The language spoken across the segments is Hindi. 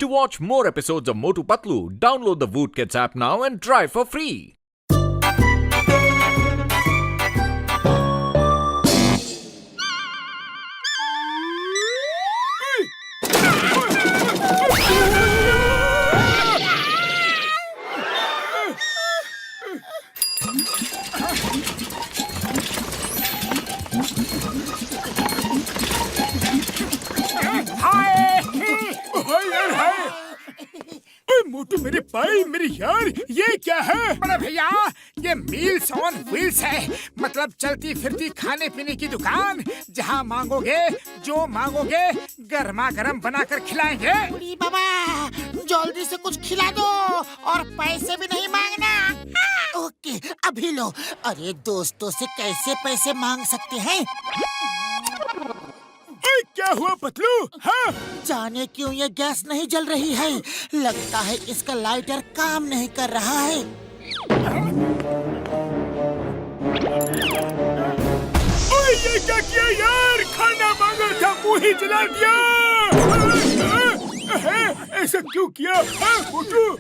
To watch more episodes of Motu Patlu, download the Voot Kids app now and try for free. मोटू मेरे भाई मेरे यार ये क्या है? बड़े भैया ये मील्स ऑन व्हील्स है, मतलब चलती फिरती खाने पीने की दुकान जहाँ मांगोगे जो मांगोगे गर्मा गर्म बनाकर खिलाएंगे। बुढ़ी बाबा जल्दी से कुछ खिला दो और पैसे भी नहीं मांगना। ओके अभी लो। अरे दोस्तों से कैसे पैसे मांग सकते हैं? क्या हुआ पतलू? हाँ? जाने क्यों ये गैस नहीं जल रही है। लगता है इसका लाइटर काम नहीं कर रहा है। ओए ये क्या किया यार? खाना मांगा था मुंह ही जला दिया। ऐसा क्यों किया मोटू?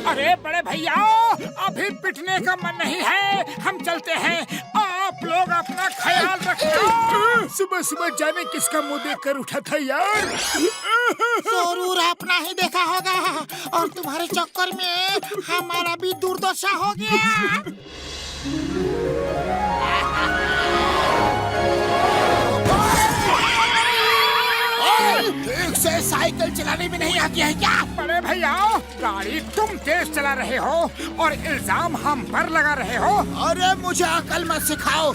अरे बड़े भैया अभी पिटने का मन नहीं है, हम चलते हैं, आप लोग अपना ख्याल रखना। सुबह सुबह जाने किसका मुंह देख कर उठा था यार। जरूर अपना ही देखा होगा और तुम्हारे चक्कर में हमारा भी दुर्दशा हो गया। ठीक से साइकिल चलाने में नहीं आती है क्या? बड़े भैया गाड़ी तुम तेज चला रहे हो और इल्जाम हम पर लगा रहे हो। अरे मुझे अकल मत सिखाओ।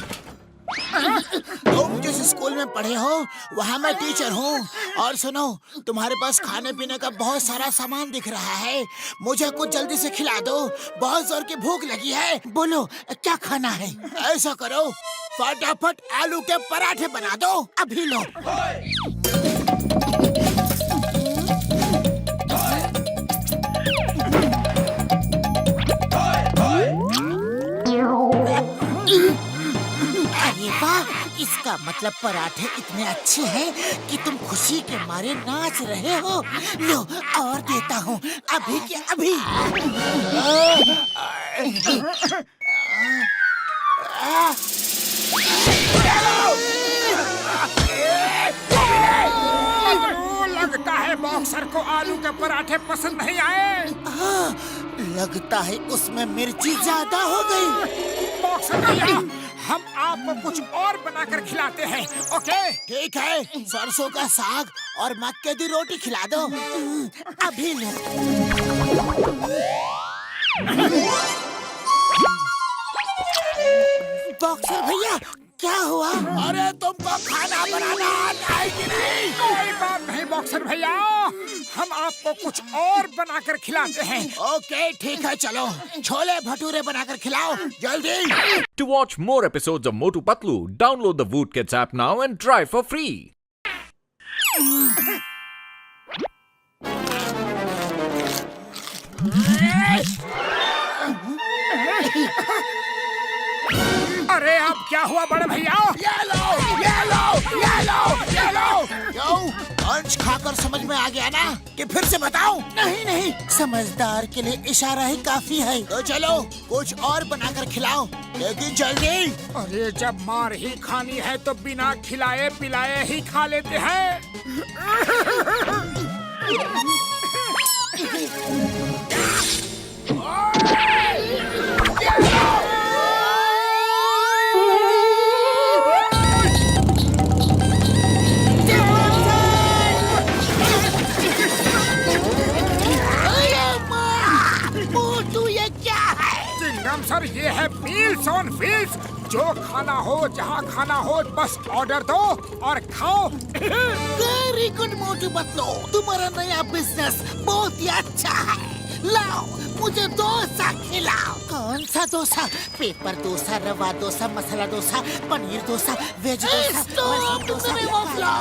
तुम जिस स्कूल में पढ़े हो वहाँ मैं टीचर हूँ। और सुनो तुम्हारे पास खाने पीने का बहुत सारा सामान दिख रहा है, मुझे कुछ जल्दी से खिला दो, बहुत जोर की भूख लगी है। बोलो क्या खाना है? ऐसा करो फटाफट आलू के पराठे बना दो, अभी लो। अरे वाह, इसका मतलब पराठे इतने अच्छे हैं कि तुम खुशी के मारे नाच रहे हो। लो और देता हूँ अभी के अभी। लगता है बॉक्सर को आलू के पराठे पसंद नहीं आए। हाँ, लगता है उसमें मिर्ची ज्यादा हो गई। बॉक्सर भैया हम आपको कुछ और बनाकर खिलाते हैं, ओके? ठीक है, सरसों का साग और मक्के की रोटी खिला दो, अभी लो। बॉक्सर भैया क्या हुआ? अरे तुमको खाना बनाना आता है कि नहीं? कोई बात नहीं बॉक्सर भैया, हम आपको कुछ और बनाकर खिलाते हैं। ओके ठीक है, चलो छोले भटूरे बनाकर खिलाओ जल्दी। To watch more episodes of Motu Patlu, download the Voot Kids app now and try for free. अरे अब क्या हुआ बड़े भैया? ये लो। लंच खाकर समझ में आ गया ना कि फिर से बताऊं? नहीं, समझदार के लिए इशारा ही काफी है। तो चलो कुछ और बनाकर खिलाओ, लेकिन जल्दी। अरे जब मार ही खानी है तो बिना खिलाए पिलाए ही खा लेते हैं। सर ये है मील्स ऑन व्हील्स, जो खाना हो जहाँ खाना हो बस ऑर्डर दो और खाओ। वेरी गुड मोटू पतलू, तुम्हारा नया बिजनेस बहुत ही अच्छा है। लाओ मुझे डोसा खिलाओ। कौन सा डोसा? पेपर डोसा, रवा डोसा, मसाला डोसा, पनीर डोसा, वेज डोसा।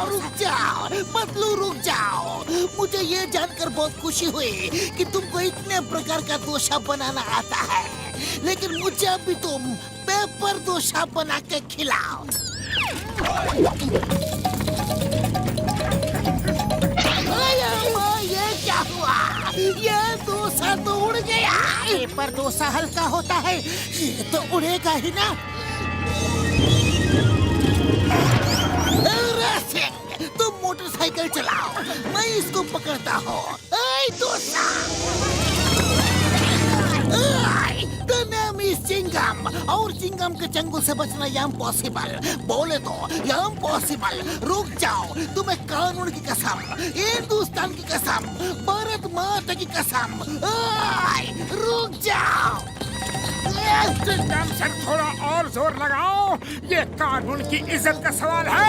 रुक जाओ पतलू, रुक जाओ। मुझे ये जानकर बहुत खुशी हुई कि तुमको इतने प्रकार का डोसा बनाना आता है, लेकिन मुझे अभी तुम पेपर डोसा बना के खिलाओ। तो उड़ गया। पेपर डोसा हल्का होता है, ये तो उड़ेगा ही ना। रेसिंग, तुम मोटरसाइकिल चलाओ, मैं इसको पकड़ता हूँ। Dosa, the name is Chingam, और चिंगम के चंगुल से बचना इम्पॉसिबल। बोले तो इम्पॉसिबल। रुक जाओ, तुम्हें कानून की कसम, हिंदुस्तान की कसम, भारत माता की कसम, रुक जाओ। चिंगम सर, थोड़ा और जोर लगाओ, ये कानून की इज्जत का सवाल है।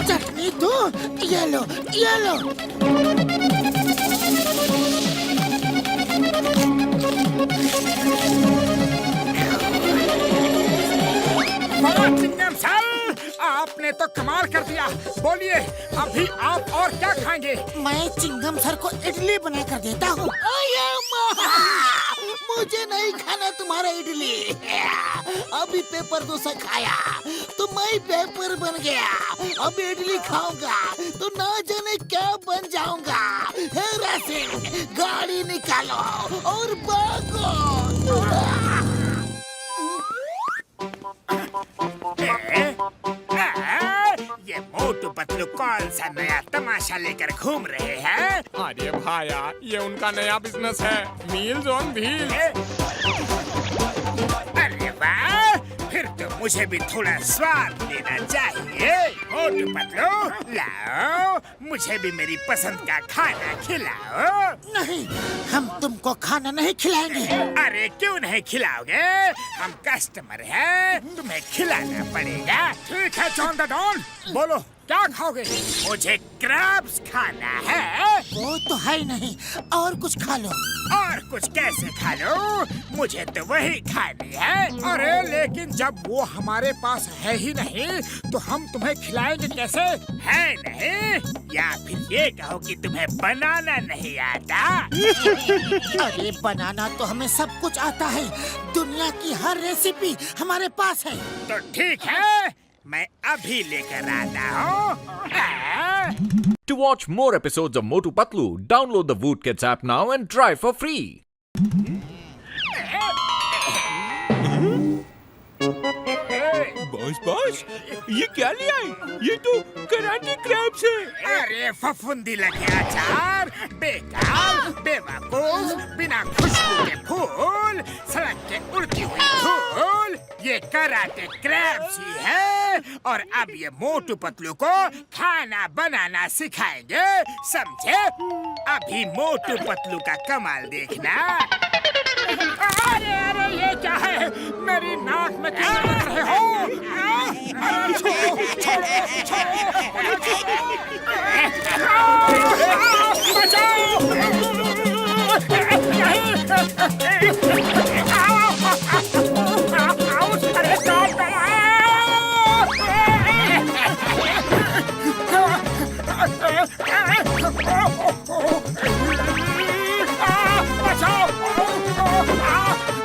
चटनी दो, ये लो, ये लो। चिंगम सर, आपने तो कमाल कर दिया। बोलिए, अभी आप और क्या खाएंगे? मैं चिंगम सर को इडली बना कर देता हूँ। मुझे नहीं खाना तुम्हारा इडली। अभी पेपर डोसा खाया तो मैं पेपर बन गया, अब इडली खाऊंगा तो ना जाने क्या बन जाऊंगा। हेरा सिंह, गाड़ी निकालो और भागो। ये मोटू पतलू कौन सा नया तमाशा लेकर घूम रहे हैं? अरे भाया, ये उनका नया बिजनेस है, मील्स ऑन व्हील्स। अरे वाह, फिर तो मुझे भी थोड़ा स्वाद लेना चाहिए। मोटू पतलू, लाओ, मुझे भी मेरी पसंद का खाना खिलाओ। नहीं, हम तुमको खाना नहीं खिलाएंगे। अरे क्यों नहीं खिलाओगे? हम कस्टमर हैं, तुम्हें खिलाना पड़ेगा। ठीक है जॉन द डॉन, बोलो क्या खाओगे? मुझे क्रैब्स खाना है। वो तो है ही नहीं, और कुछ खा लो। और कुछ कैसे खा लो? मुझे तो वही खानी है। अरे लेकिन जब वो हमारे पास है ही नहीं तो हम तुम्हें खिलाएंगे कैसे? है नहीं? या फिर ये कहो कि तुम्हें बनाना नहीं आता? अरे बनाना तो हमें सब कुछ आता है, दुनिया की हर रेसिपी हमारे पास है। तो ठीक है, मैं अभी लेकर आता हूँ। To watch more episodes of Motu Patlu, download the Voot Kids app now and try for free. Boss, ये क्या ले आए? ये तो कराटे क्रैब्स है। अरे फफूंदी लगे अचार, बेकार, बेवकूफ, बिना खुशबू के फूल, सड़क के उड़ती हुई धूल, ये कराटे क्रैब्स ही है। और अब ये मोटू पतलू को खाना बनाना सिखाएंगे, समझे? अभी मोटू पतलू का कमाल देखना। अरे अरे, ये क्या है? मेरी नाक में क्या लग रहे हो? अरे छोड़ो, छोड़ो, छोड़ो,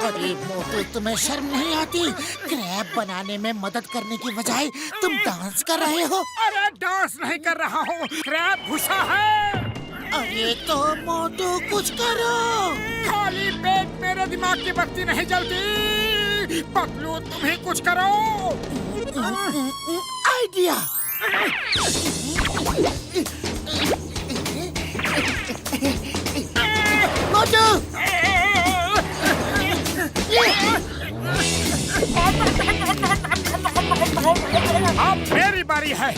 अरे मोटू, तुम्हें शर्म नहीं आती? क्रैब बनाने में मदद करने की बजाय तुम डांस कर रहे हो। अरे डांस नहीं कर रहा हूँ, क्रैब घुसा है। अरे तो मोटू कुछ करो। खाली पेट मेरे दिमाग की बत्ती नहीं जलती। पतलू, तुम ही कुछ करो। आइडिया। मोटू, अब मेरी बारी है।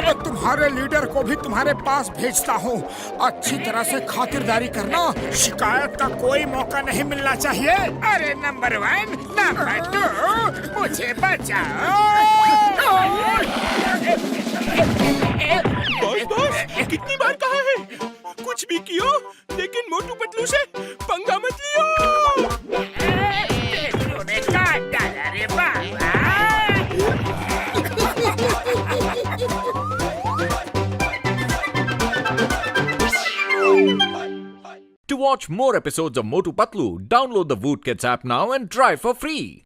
अब तुम्हारे लीडर को भी तुम्हारे पास भेजता हूँ। अच्छी तरह से खातिरदारी करना, शिकायत का कोई मौका नहीं मिलना चाहिए। अरे नंबर 1, नंबर 2, मुझे बचाओ। बॉस कितनी बार कहा है कुछ भी कियो लेकिन मोटू पतलू से पंगा मत लियो। तूने काट डाला रे बाबा। To watch more episodes of Motu Patlu, download the Voot Kids app now and try for free.